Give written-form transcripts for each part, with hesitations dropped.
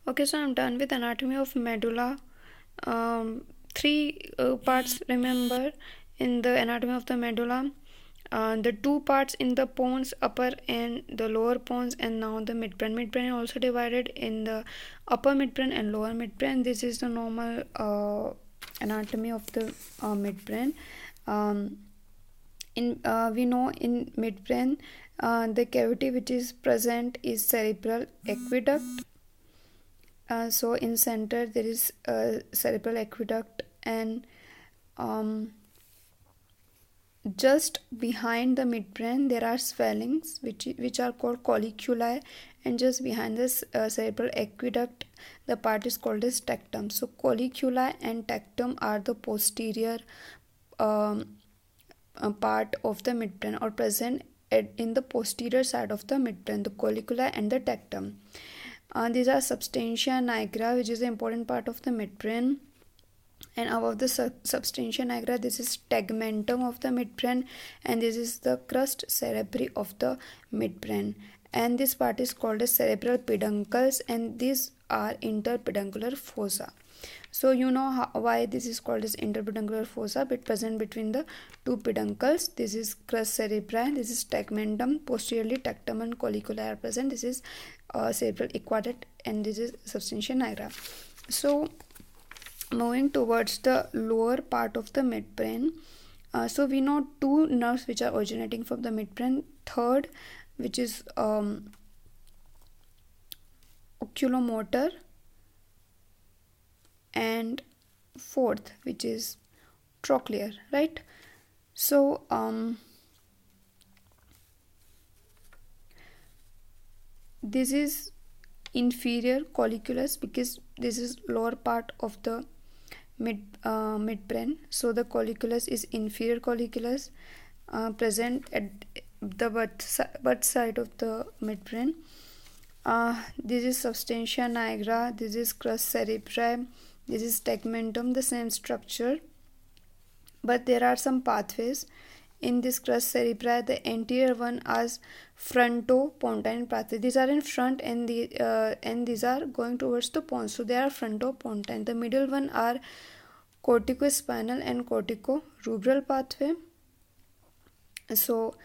Okay, so I'm done with anatomy of medulla. Three parts remember in the anatomy of the medulla. The two parts in the pons, upper and the lower pons, and now the midbrain. Midbrain also divided in the upper midbrain and lower midbrain. This is the normal anatomy of the midbrain. Um, we know in midbrain the cavity which is present is cerebral aqueduct. So in center there is a cerebral aqueduct, and just behind the midbrain there are swellings which are called colliculi, and just behind this cerebral aqueduct the part is called as tectum. So colliculi and tectum are the posterior um, part of the midbrain, or present in the posterior side of the midbrain, the colliculi and the tectum. These are substantia nigra, which is the important part of the midbrain, and above the substantia nigra this is tegmentum of the midbrain, and this is the crus cerebri of the midbrain, and this part is called as cerebral peduncles, and these are interpeduncular fossa. So you know why this is called as interpeduncular fossa, but present between the two peduncles. This is crus cerebri, this is tegmentum, posteriorly tectum and colliculi are present. This is cerebral aqueduct, and this is substantia nigra. So moving towards the lower part of the midbrain, so we know two nerves which are originating from the midbrain. Third, which is oculomotor, and fourth, which is trochlear, right? So this is inferior colliculus, because this is lower part of the midbrain. So the colliculus is inferior colliculus, present at the butt side of the midbrain. This is substantia nigra, this is crus cerebri, this is tegmentum, the same structure, but there are some pathways. In this crus cerebri, the anterior one as frontopontine pathway. These are in front, and these are going towards the pons, so they are frontopontine. The middle one are corticospinal and corticorubral pathway. So,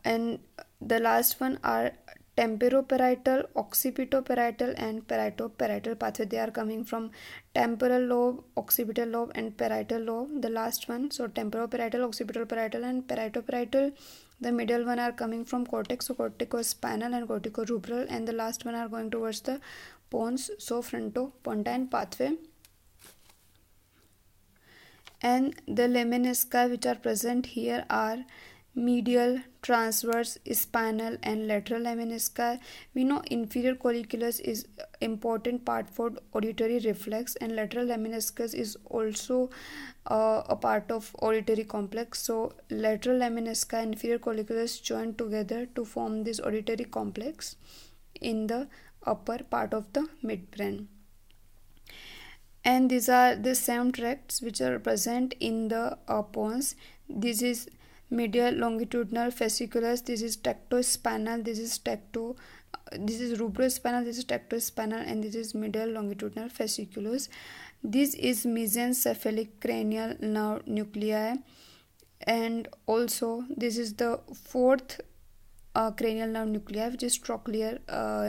and the last one are temporoparital, occipitoparietal, and parieto-parietal pathway. They are coming from temporal lobe, occipital lobe, and parietal lobe. The last one, so temporoparietal, occipital-parietal, and parieto-parietal. The middle one are coming from cortex, so corticospinal and corticorubral, and the last one are going towards the pons, so frontopontine pathway. And the lemnisci which are present here are medial, transverse, spinal, and lateral lemnisci. We know inferior colliculus is important part for auditory reflex, and lateral lemniscus is also a part of auditory complex. So lateral lemnisci and inferior colliculus join together to form this auditory complex in the upper part of the midbrain. And these are the same tracts which are present in the pons. This is medial longitudinal fasciculus, this is tectospinal, this is rubrospinal, this is tectospinal, and this is medial longitudinal fasciculus. This is mesencephalic cranial nerve nuclei, and also this is the fourth cranial nerve nuclei, which is trochlear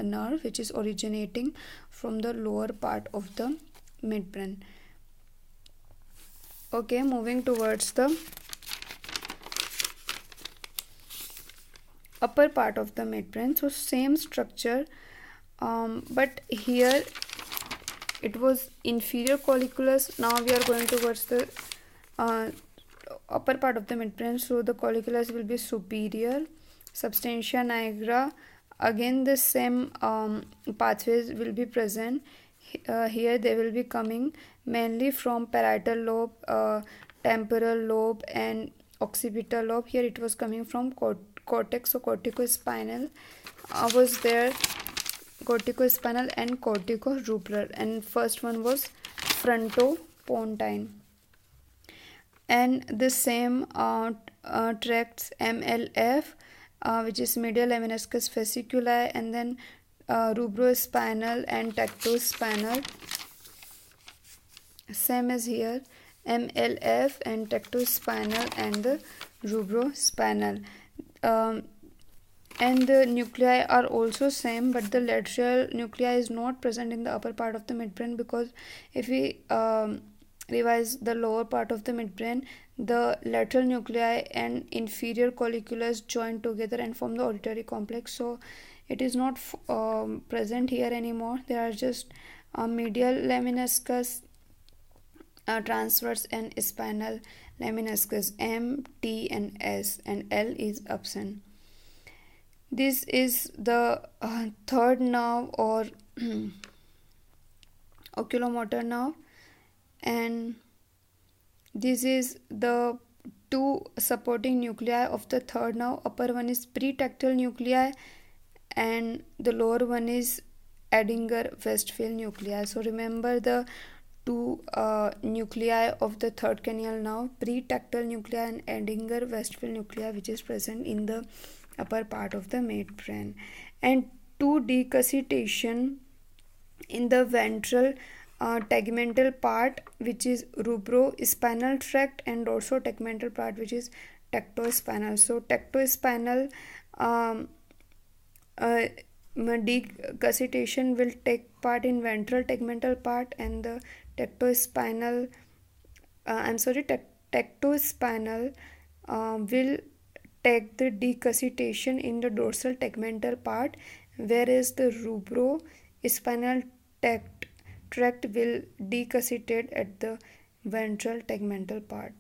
nerve, which is originating from the lower part of the midbrain. Okay, moving towards the upper part of the midbrain. So same structure, but here it was inferior colliculus. Now we are going towards the upper part of the midbrain, so the colliculus will be superior. Substantia nigra, again the same pathways will be present. Here they will be coming mainly from parietal lobe, temporal lobe, and occipital lobe. Here it was coming from cortex, so corticospinal was there, corticospinal and corticorubral, and first one was frontopontine. And the same tracts MLF, which is medial lemniscus fasciculi, and then rubrospinal and tectospinal. Same as here, MLF and tectospinal and the rubrospinal. And the nuclei are also same, but the lateral nuclei is not present in the upper part of the midbrain, because if we revise the lower part of the midbrain, the lateral nuclei and inferior colliculus join together and form the auditory complex. So it is not present here anymore. There are just medial lemniscus, transverse and spinal lemniscus, M, T and S, and L is absent. This is the third nerve, or oculomotor nerve, and this is the two supporting nuclei of the third nerve. Upper one is pretactile nuclei and the lower one is Edinger-Westphal nuclei. So remember the two nuclei of the third cranial nerve, pretactile nuclei and Edinger-Westphal nuclei, which is present in the upper part of the midbrain. And two decushitation in the ventral tegmental part, which is rubrospinal tract, and also tegmental part, which is tectospinal. So tectospinal decushitation will take part in ventral tegmental part, and the tectospinal tectospinal will take the decushitation in the dorsal tegmental part, whereas the rubrospinal tract will decushitate at the ventral tegmental part.